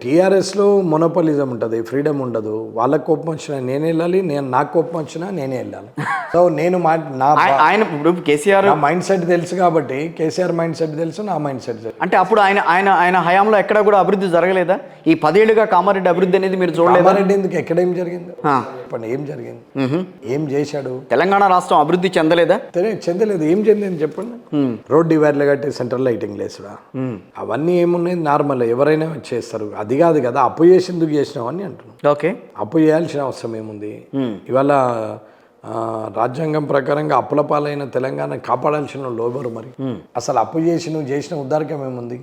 టీఆర్ఎస్లో మొనోపలిజం ఉంటుంది, ఫ్రీడమ్ ఉండదు. వాళ్ళకి కోపం వచ్చినా నేనే వెళ్ళాలి, నాకు కోపం వచ్చినా నేనే వెళ్ళాలి. సో నేను ఆయన ఇప్పుడు కేసీఆర్ మైండ్ సెట్ తెలుసు కాబట్టి కేసీఆర్ మైండ్ సెట్ తెలుసు, నా మైండ్ సెట్ తెలుసు. అంటే అప్పుడు ఆయన హయాంలో ఎక్కడ కూడా అభివృద్ధి జరగలేదా? ఈ 10 ఏళ్ళుగా కామారెడ్డి అభివృద్ధి అనేది మీరు చూడలేదు? కామారెడ్డి ఎందుకు, ఎక్కడేం జరిగింది చెప్పండి, ఏం జరిగింది, ఏం చేశాడు? తెలంగాణ రాష్ట్రం అభివృద్ధి చెందలేదా? చెందలేదు. ఏం చెందింది చెప్పండి. రోడ్ డివైడర్లు కట్టి సెంట్రల్ లైటింగ్ లేసుడా, అవన్నీ ఏమున్నాయి, నార్మల్ ఎవరైనా చేస్తారు. అది కాదు కదా అప్పు చేసి ఎందుకు చేసినావు అని అంటున్నాం. ఓకే, అప్పు చేయాల్సిన అవసరం ఏముంది? ఇవాళ రాజ్యాంగం ప్రకారంగా అప్పుల పాలైన తెలంగాణ కాపాడాల్సిన లోబరు. మరి అసలు అప్పు చేసి నువ్వు చేసిన ఉద్దారకం ఏముంది?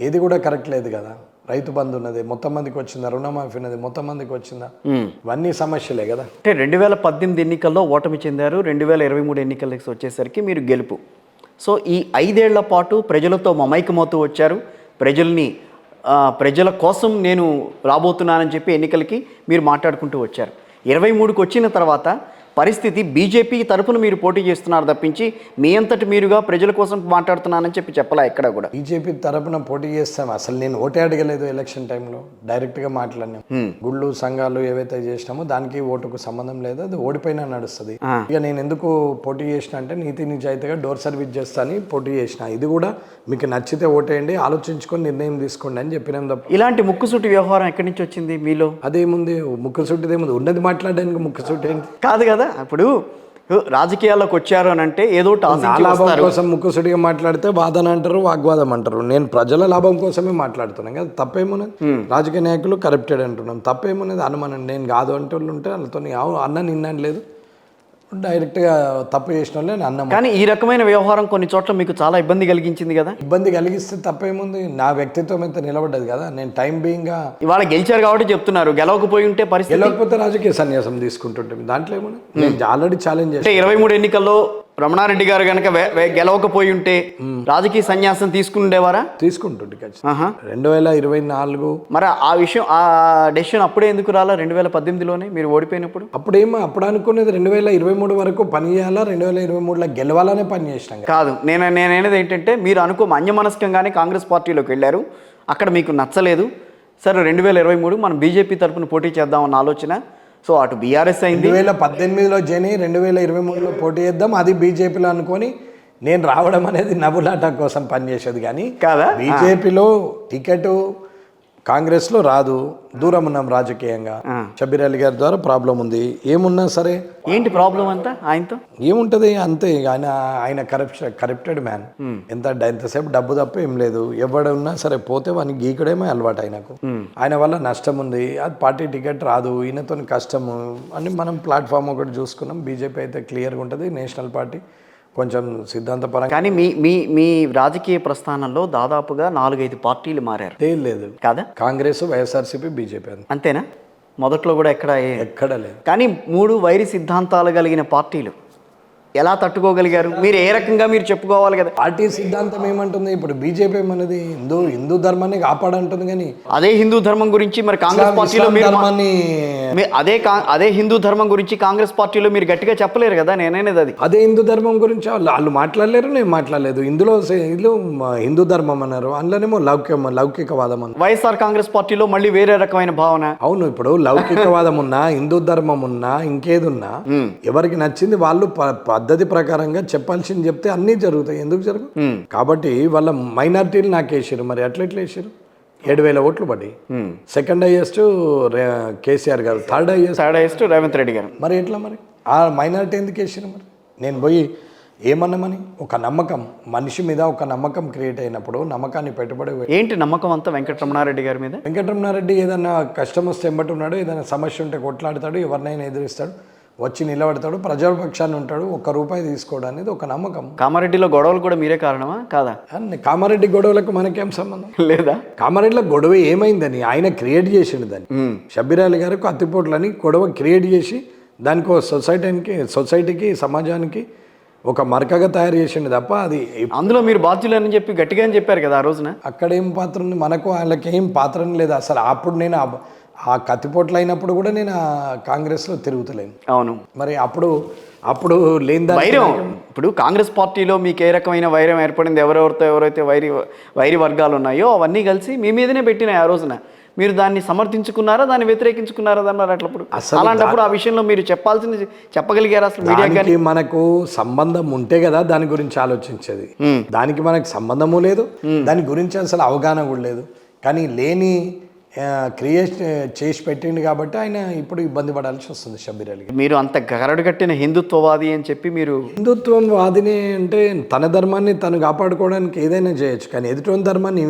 ఏది కూడా కరెక్ట్ లేదు కదా. రైతు బంధు ఉన్నది మొత్తం మందికి వచ్చిందా, రుణమాఫీ ఉన్నది మొత్తం మందికి వచ్చిందా, ఇవన్నీ సమస్యలే కదా. అంటే 2018 ఎన్నికల్లో ఓటమి చెందారు, 2023 ఎన్నికలకి వచ్చేసరికి మీరు గెలుపు. సో ఈ 5 ఏళ్ల పాటు ప్రజలతో మమైకమవుతూ వచ్చారు. ప్రజల కోసం నేను రాబోతున్నానని చెప్పి ఎన్నికలకి మీరు మాట్లాడుకుంటూ వచ్చారు. 23కి వచ్చిన తర్వాత పరిస్థితి బీజేపీ తరపున మీరు పోటీ చేస్తున్నారు తప్పించి మీ అంతటి మీరుగా ప్రజల కోసం మాట్లాడుతున్నానని చెప్పి చెప్పలా ఎక్కడ కూడా. బీజేపీ తరపున పోటీ చేస్తాం, అసలు నేను ఓటే అడగలేదు. ఎలక్షన్ టైంలో డైరెక్ట్గా మాట్లాడినాం. గుళ్ళు సంఘాలు ఏవైతే చేసినామో దానికి ఓటుకు సంబంధం లేదు, అది ఓడిపోయినా నడుస్తుంది. ఇక నేను ఎందుకు పోటీ చేసిన అంటే నీతి నిజాయితీగా డోర్ సర్వీస్ చేస్తాను పోటీ చేసిన. ఇది కూడా మీకు నచ్చితే ఓటేయండి, ఆలోచించుకొని నిర్ణయం తీసుకోండి అని చెప్పినాం తప్ప ఇలాంటి ముక్కుసూటి వ్యవహారం ఎక్కడి నుంచి వచ్చింది మీలో? అదేముంది, ముక్కుసూటిదేముంది, ఉన్నది మాట్లాడడానికి ముక్కుసూటి ఏంటి? కాదు కదా. ఇప్పుడు రాజకీయాల్లోకి వచ్చారు అని అంటే ఏదో లాభం కోసం ముక్కుసూటిగా మాట్లాడితే వాదన అంటారు, వాగ్వాదం అంటారు. నేను ప్రజల లాభం కోసమే మాట్లాడుతున్నాను కదా, తప్పేమున్నది? రాజకీయ నాయకులు కరప్టెడ్ అంటున్నాం, తప్పేమున్నది? అనుమానం నేను కాదు అంటే వాళ్ళు ఉంటే వాళ్ళతో అన్న నిన్నాను లేదు, డైరెక్ట్గా తప్పు చేసిన వాళ్ళే అన్నం. కానీ ఈ రకమైన వ్యవహారం కొన్ని చోట్ల మీకు చాలా ఇబ్బంది కలిగించింది కదా. ఇబ్బంది కలిగిస్తే తప్పేముంది, నా వ్యక్తిత్వం అయితే నిలబడ్డది కదా. నేను టైం బీయింగ్ ఇవాళ గెలిచారు కాబట్టి చెప్తున్నారు, గెలవకపోయి ఉంటే పరిస్థితి, గెలవకపోతే రాజకీయ సన్యాసం తీసుకుంటుంటే దాంట్లో ఏమన్నా. నేను ఆల్రెడీ ఛాలెంజ్ చేస్తే 23 ఎన్నికల్లో రమణారెడ్డి గారు కనుక గెలవకపోయి ఉంటే రాజకీయ సన్యాసం తీసుకుండేవారా? తీసుకుంటుండే 2024. మరి ఆ విషయం, ఆ డెసిషన్ అప్పుడే ఎందుకు రాలా? 2018లోనే మీరు ఓడిపోయినప్పుడు. అప్పుడు అనుకునేది 2023 వరకు పని చేయాలా, 2023లో గెలవాలనే పని చేసినాం కాదు. నేనేది ఏంటంటే మీరు అన్యమనస్కంగానే కాంగ్రెస్ పార్టీలోకి వెళ్ళారు, అక్కడ మీకు నచ్చలేదు. సరే 2023 మనం బీజేపీ తరఫున పోటీ చేద్దామన్న ఆలోచన. సో అటు బీఆర్ఎస్ అయింది, 2018లో జని 2023లో పోటీ చేద్దాం, అది బీజేపీలో అనుకొని నేను రావడం అనేది నవ్వులాట కోసం పనిచేసేది. కానీ కాదా, బీజేపీలో టికెట్ కాంగ్రెస్లో రాదు, దూరం ఉన్నాం రాజకీయంగా. షబ్బీర్ అలీ గారి ద్వారా ప్రాబ్లం ఉంది. ఏమున్నా సరే, ఏంటి ప్రాబ్లం అంతా ఆయనతో ఏముంటది అంతే. ఆయన కరప్టెడ్ మ్యాన్. ఎంతసేపు డబ్బు తప్ప ఏం లేదు. ఎవడున్నా సరే పోతే వానికి గీకడేమో అలవాటు ఆయనకు. ఆయన వల్ల నష్టం ఉంది, అది పార్టీ టికెట్ రాదు, ఈయనతో కష్టము అని మనం ప్లాట్ఫామ్ ఒకటి చూసుకున్నాం. బీజేపీ అయితే క్లియర్గా ఉంటుంది, నేషనల్ పార్టీ కొంచెం సిద్ధాంతపరంగా. కానీ మీ రాజకీయ ప్రస్థానంలో దాదాపుగా 4-5 పార్టీలు మారారు. లేదు కాదా, కాంగ్రెస్, వైఎస్ఆర్సీపీ, బీజేపీ అంతేనా? మొదట్లో కూడా ఎక్కడ లేదు. కానీ 3 వైరి సిద్ధాంతాలు కలిగిన పార్టీలు ఎలా తట్టుకోగలిగారు? మీరు ఏ రకంగా మీరు చెప్పుకోవాలి కదా. పార్టీ సిద్ధాంతం ఏమంటుంది? ఇప్పుడు బీజేపీ ఏమన్నది హిందూ ధర్మాన్ని కాపాడంటుంది. కానీ అదే హిందూ ధర్మం గురించి మరి కాంగ్రెస్ పార్టీలో అదే హిందూ ధర్మం గురించి కాంగ్రెస్ పార్టీలో మీరు గట్టిగా చెప్పలేరు కదా. నేననేది అదే హిందూ ధర్మం గురించి వాళ్ళు మాట్లాడలేరు, నేను మాట్లాడలేదు. ఇందులో హిందూ ధర్మం అన్నారు, అందులోనేమో లౌకికవాదం అన్నారు. వైఎస్ఆర్ కాంగ్రెస్ పార్టీలో మళ్ళీ వేరే రకమైన భావన. అవును, ఇప్పుడు లౌకికవాదం ఉన్నా, హిందూ ధర్మం ఉన్నా, ఇంకేదున్నా ఎవరికి నచ్చింది వాళ్ళు పద్ధతి ప్రకారంగా చెప్పాల్సింది చెప్తే అన్నీ జరుగుతాయి. ఎందుకు జరుగు? కాబట్టి వాళ్ళ మైనార్టీలు నాకు వేసారు. మరి ఎట్లా వేసారు? 7,000 ఓట్లు పడి. సెకండ్ హైయెస్ట్ కేసీఆర్ గారు, థర్డ్ హైయెస్ట్ రేవంత్ రెడ్డి గారు. మరి ఎట్లా? మరి ఆ మైనార్టీ ఎందుకు వేసారు? మరి నేను పోయి ఏమన్నామని ఒక నమ్మకం, మనిషి మీద ఒక నమ్మకం క్రియేట్ అయినప్పుడు నమ్మకాన్ని పెట్టుబడి. ఏంటి నమ్మకం అంతా వెంకటరమణారెడ్డి గారి మీద? వెంకటరమణారెడ్డి ఏదైనా కష్టం వస్తే ఎంబట్టున్నాడు, ఏదైనా సమస్య ఉంటే కొట్లాడతాడు, ఎవరినైనా ఎదురిస్తాడు, వచ్చి నిలబడతాడు, ప్రజాపక్షాన్ని ఉంటాడు, ₹1 తీసుకోవడం అనేది ఒక నమ్మకం. కామారెడ్డిలో గొడవలు కూడా మీరే కారణమా కాదా? కామారెడ్డి గొడవలకు మనకేం సంబంధం లేదా? కామారెడ్డిలో గొడవ ఏమైందని ఆయన క్రియేట్ చేసిండు దాన్ని. షబ్బీర్ అలీ గారికి అత్తిపోట్లని గొడవ క్రియేట్ చేసి దానికి సొసైటీకి సమాజానికి ఒక మరకగా తయారు చేసిండు తప్ప అది. అందులో మీరు బాధ్యులని చెప్పి గట్టిగా అని చెప్పారు కదా ఆ రోజున. అక్కడ ఏం పాత్ర ఉంది మనకు? వాళ్ళకి ఏం పాత్ర లేదు అసలు. అప్పుడు నేను ఆ కత్తిపోట్లు అయినప్పుడు కూడా నేను కాంగ్రెస్లో తిరుగుతలేను. అవును, మరి అప్పుడు లేని వైరం. ఇప్పుడు కాంగ్రెస్ పార్టీలో మీకు ఏ రకమైన వైరం ఏర్పడింది? ఎవరైతే వైరి వర్గాలు ఉన్నాయో అవన్నీ కలిసి మీ మీదనే పెట్టినాయి ఆ రోజున. మీరు దాన్ని సమర్థించుకున్నారా, దాన్ని వ్యతిరేకించుకున్నారా అన్నారు అట్లప్పుడు? అసలు అలాంటప్పుడు ఆ విషయంలో మీరు చెప్పాల్సింది చెప్పగలిగారు అసలు మీడియా? దానికి మనకు సంబంధం ఉంటే కదా దాని గురించి ఆలోచించేది. దానికి మనకు సంబంధము లేదు, దాని గురించి అసలు అవగాహన కూడా లేదు. కానీ లేని క్రియేట్ చేసి పెట్టిండు కాబట్టి ఆయన ఇప్పుడు ఇబ్బంది పడాల్సి వస్తుంది షబ్బీర్ అలీ. మీరు అంత కరడుగట్టిన హిందుత్వవాది అని చెప్పి మీరు హిందుత్వం వాదిని అంటే తన ధర్మాన్ని తను కాపాడుకోవడానికి ఏదైనా చేయొచ్చు, కానీ ఎదుటి ధర్మాన్ని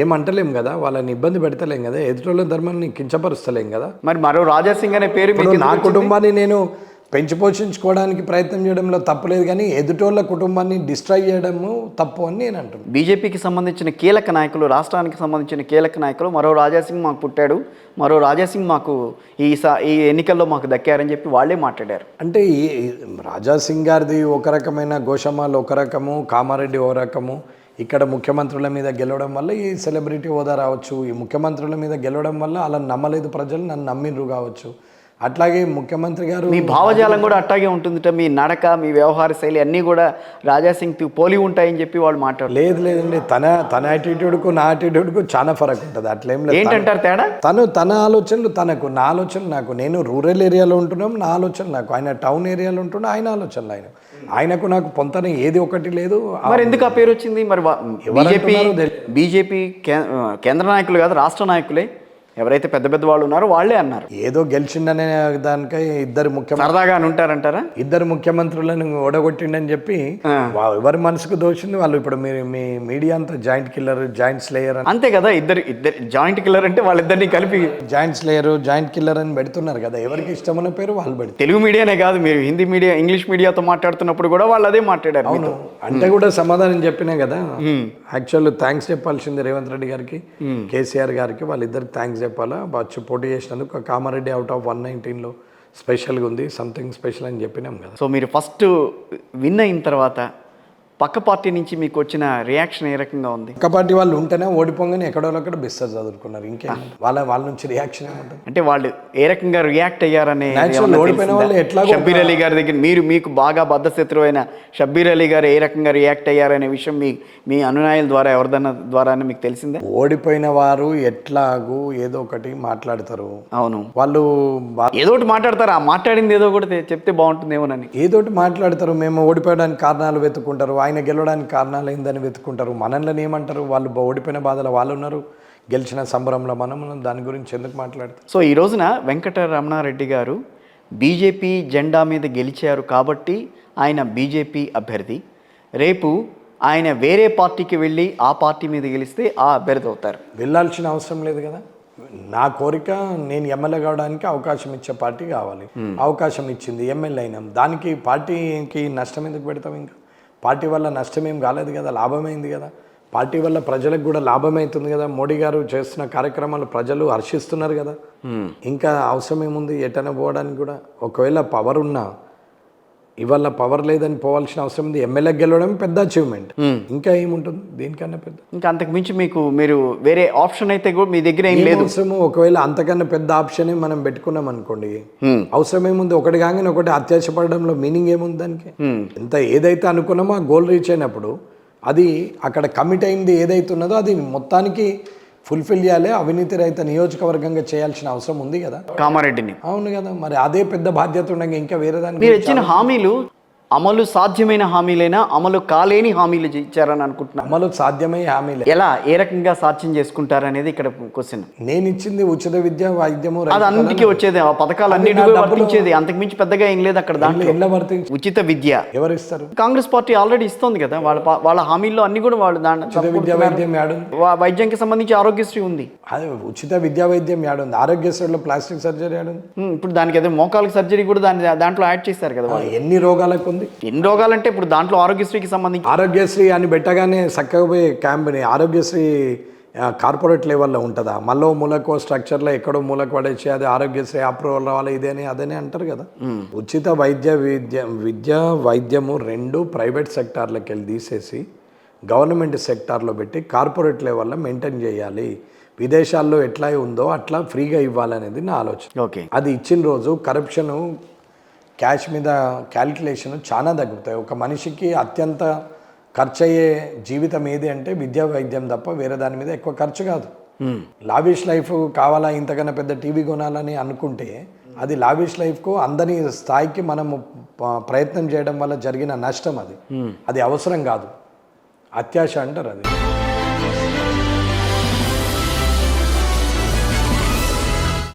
ఏమంటలేం కదా, వాళ్ళని ఇబ్బంది పెడతలేం కదా, ఎదుటి ధర్మాన్ని కించపరుస్తలేం కదా. మరి మరో రాజాసింగ్ అనే పేరు ఇప్పుడు నా కుటుంబాన్ని నేను పెంచి పోషించుకోవడానికి ప్రయత్నం చేయడంలో తప్పు లేదు, కానీ ఎదుటోళ్ళ కుటుంబాన్ని డిస్ట్రాయ్ చేయడము తప్పు అని నేను అంటున్నాను. బీజేపీకి సంబంధించిన కీలక నాయకులు, రాష్ట్రానికి సంబంధించిన కీలక నాయకులు మరో రాజాసింగ్ మాకు పుట్టాడు, మరో రాజాసింగ్ మాకు ఈ ఎన్నికల్లో మాకు దక్కారని చెప్పి వాళ్ళే మాట్లాడారు. అంటే ఈ రాజాసింగ్ గారిది ఒక రకమైన గోషమాల్ ఒక రకము, కామారెడ్డి ఒక రకము. ఇక్కడ ముఖ్యమంత్రుల మీద గెలవడం వల్ల ఈ సెలబ్రిటీ హోదా రావచ్చు, ఈ ముఖ్యమంత్రుల మీద గెలవడం వల్ల అలా నమ్మలేదు ప్రజలు, నన్ను నమ్మిండ్రు కావచ్చు. అట్లాగే ముఖ్యమంత్రి గారు మీ భావజాలం కూడా అట్లాగే ఉంటుందిట, మీ నడక, మీ వ్యవహార శైలి అన్నీ కూడా రాజాసింగ్ పోలి ఉంటాయని చెప్పి వాళ్ళు మాట్లాడారు. లేదండి, తన యాటిట్యూడ్కు నా యాటిట్యూడ్కు చాలా ఫరక్ ఉంటుంది. అట్లేం లేదు. ఏంటంటారు తేడా? తన ఆలోచనలు తనకు, నా ఆలోచనలు నాకు. నేను రూరల్ ఏరియాలో ఉంటున్నాం, నా ఆలోచనలు నాకు. ఆయన టౌన్ ఏరియాలో ఉంటున్నా, ఆయన ఆలోచనలు ఆయనకు నాకు పొంతన ఏది ఒకటి లేదు. మరి ఎందుకు ఆ పేరు వచ్చింది? మరి బీజేపీ కేంద్ర నాయకులు కాదు, రాష్ట్ర నాయకులే ఎవరైతే పెద్ద పెద్ద వాళ్ళు ఉన్నారో వాళ్ళే అన్నారు. ఏదో గెలిచిండనే దానికై ఇద్దరు సరదాగా అని ఉంటారంటారా? ఇద్దరు ముఖ్యమంత్రులను ఓడగొట్టిండని చెప్పి ఎవరి మనసుకు దోచింది వాళ్ళు. ఇప్పుడు మీరు మీ మీడియా అంతా జాయింట్ కిల్లర్, జాయింట్ స్లేయర్ అంతే కదా. ఇద్దరు జాయింట్ కిల్లర్ అంటే వాళ్ళిద్దరిని కలిపి జాయింట్ స్లేయర్, జాయింట్ కిల్లర్ అని పెడుతున్నారు కదా. ఎవరికి ఇష్టమైన పేరు వాళ్ళు పెడతారు. తెలుగు మీడియానే కాదు, మీరు హిందీ మీడియా, ఇంగ్లీష్ మీడియాతో మాట్లాడుతున్నప్పుడు కూడా వాళ్ళు అదే మాట్లాడారు. అవును, అంటే కూడా సమాధానం చెప్పినా కదా. యాక్చువల్ థ్యాంక్స్ చెప్పాల్సింది రేవంత్ రెడ్డి గారికి, కేసీఆర్ గారికి, వాళ్ళిద్దరికి థ్యాంక్స్ చెప్పాలా. వచ్చి పోటీ చేసినందుకు కామారెడ్డి అవుట్ ఆఫ్ 119లో స్పెషల్గా ఉంది, సంథింగ్ స్పెషల్ అని చెప్పినాం కదా. సో మీరు ఫస్ట్ విన్ అయిన తర్వాత పక్క పార్టీ నుంచి మీకు వచ్చిన రియాక్షన్ ఏ రకంగా ఉంది? పక్క పార్టీ వాళ్ళు ఉంటేనే ఓడిపోగానే ఎక్కడోక్కడ బిస్టర్ చదువుకున్నారు. ఇంకేం వాళ్ళ నుంచి రియాక్షన్ ఏముంటుంది? అంటే వాళ్ళు ఏ రకంగా రియాక్ట్ అయ్యారనే ఓడిపోయిన వాళ్ళు ఎట్లా షబ్బీర్ అలీ గారి దగ్గర మీకు బాగా బద్ధశత్రువు అయిన షబ్బీర్ అలీ గారు ఏ రకంగా రియాక్ట్ అయ్యారనే విషయం మీ అనుయాయుల ద్వారా ఎవరిదన్నా ద్వారానే మీకు తెలిసిందే? ఓడిపోయిన వారు ఎట్లాగూ ఏదో ఒకటి మాట్లాడతారు. అవును, వాళ్ళు ఏదో ఒకటి మాట్లాడతారు. ఆ మాట్లాడింది ఏదో ఒకటి చెప్తే బాగుంటుందేమోనని ఏదో ఒకటి మాట్లాడతారు. మేము ఓడిపోయడానికి కారణాలు వెతుక్కుంటారు, ఆయన గెలవడానికి కారణాలు ఏందని వెతుక్కుంటారు. మనల్ని ఏమంటారు? వాళ్ళు ఓడిపోయిన బాధలు వాళ్ళు ఉన్నారు, గెలిచిన సంబరంలో మనం దాని గురించి ఎందుకు మాట్లాడతారు? సో ఈ రోజున వెంకటరమణారెడ్డి గారు బీజేపీ జెండా మీద గెలిచారు కాబట్టి ఆయన బీజేపీ అభ్యర్థి. రేపు ఆయన వేరే పార్టీకి వెళ్ళి ఆ పార్టీ మీద గెలిస్తే ఆ అభ్యర్థి అవుతారు. వెళ్ళాల్సిన అవసరం లేదు కదా. నా కోరిక నేను ఎమ్మెల్యే కావడానికి అవకాశం ఇచ్చే పార్టీ కావాలి. అవకాశం ఇచ్చింది, ఎమ్మెల్యే అయినాం. దానికి పార్టీకి నష్టం ఎందుకు పెడతాం? ఇంకా పార్టీ వల్ల నష్టం ఏం కాలేదు కదా, లాభమైంది కదా. పార్టీ వల్ల ప్రజలకు కూడా లాభం అవుతుంది కదా. మోడీ గారు చేస్తున్న కార్యక్రమాలు ప్రజలు హర్షిస్తున్నారు కదా. ఇంకా అవసరం ఏముంది ఎటన పోవడానికి కూడా? ఒకవేళ పవర్ ఉన్నా ఇవాళ పవర్ లేదని పోవాల్సిన అవసరం ఉంది. ఎమ్మెల్యే గెలవడం పెద్ద అచీవ్మెంట్, ఇంకా ఏముంటుంది దీనికన్నా పెద్ద? ఇంకా అంతకు మించి మీరు వేరే ఆప్షన్ అయితే కూడా మీ దగ్గర ఏం లేదు. అవసరము ఒకవేళ అంతకన్నా పెద్ద ఆప్షన్ మనం పెట్టుకున్నాం అనుకోండి, అవసరం ఏముంది? ఒకటి కాగానే ఒకటి అత్యాశపడడంలో మీనింగ్ ఏముంది దానికి? ఎంత ఏదైతే అనుకున్నామో ఆ గోల్ రీచ్ అయినప్పుడు అది అక్కడ కమిట్ అయింది ఏదైతే ఉన్నదో అది మొత్తానికి ఫుల్ఫిల్ చేయాలి. అవినీతి రహిత నియోజకవర్గంగా చేయాల్సిన అవసరం ఉంది కదా కామారెడ్డిని. అవును కదా, మరి అదే పెద్ద బాధ్యత ఉండగా ఇంకా వేరే దానికి మీరు ఇచ్చిన హామీలు అమలు సాధ్యమైన హామీలైనా అమలు కాలేని హామీలు ఇచ్చారని అనుకుంటున్నాను. అమలు సాధ్యమయ్యే హామీలే. ఎలా ఏ రకంగా సాధ్యం చేసుకుంటారు అనేది ఇక్కడ క్వశ్చన్. నేను ఇచ్చింది ఉచిత విద్య, వైద్యము, అది అన్నిటికీ వచ్చేది, ఆ పథకాలు అన్నిటి వర్తించేది. అంతకు మించి పెద్దగా ఏం లేదు అక్కడ. దాంట్లో ఉచిత విద్య ఎవరు ఇస్తారు? కాంగ్రెస్ పార్టీ ఆల్రెడీ ఇస్తుంది కదా. వాళ్ళ హామీల్లో అన్ని కూడా వాళ్ళు ఉచిత విద్యా వైద్యం యాడుంది? వైద్యానికి సంబంధించి ఆరోగ్యశ్రీ ఉంది. అదే ఉచిత విద్యా వైద్యం యాడుంది? ఆరోగ్యశ్రీలో ప్లాస్టిక్ సర్జరీ యాడుంది? ఇప్పుడు దానికి అదే మోకాలకు సర్జరీ కూడా దాంట్లో యాడ్ చేశారు కదా. ఎన్ని రోగాలకు ఉంది? ఎన్ని రోగాలంటే ఇప్పుడు దాంట్లో ఆరోగ్యశ్రీకి సంబంధించి ఆరోగ్యశ్రీ అని పెట్టగానే చక్కగా పోయే క్యాంప్ని ఆరోగ్యశ్రీ కార్పొరేట్ లెవెల్లో ఉంటుందా? మళ్ళీ మూలకో స్ట్రక్చర్లో ఎక్కడో మూలకు పడేసి అది ఆరోగ్యశ్రీ అప్రూవల్ రావాలి ఇదేని అదని అంటారు కదా. ఉచిత విద్య వైద్యము రెండు ప్రైవేట్ సెక్టార్లోకి వెళ్ళి తీసేసి గవర్నమెంట్ సెక్టార్లో పెట్టి కార్పొరేట్ లెవెల్లో మెయింటైన్ చేయాలి. విదేశాల్లో ఎట్లా ఉందో అట్లా ఫ్రీగా ఇవ్వాలనేది నా ఆలోచన. ఓకే, అది ఇచ్చిన రోజు కరప్షను, క్యాష్ మీద క్యాలిక్యులేషన్ చాలా తగ్గుతాయి. ఒక మనిషికి అత్యంత ఖర్చు అయ్యే జీవితం ఏది అంటే విద్యా వైద్యం తప్ప వేరే దాని మీద ఎక్కువ ఖర్చు కాదు. లావిష్ లైఫ్ కావాలా, ఇంతకన్నా పెద్ద టీవీ కొనాలని అనుకుంటే అది లావిష్ లైఫ్కు అందని స్థాయికి మనము ప్రయత్నం చేయడం వల్ల జరిగిన నష్టం అది. అది అవసరం కాదు, అత్యాశ అంటారు అది.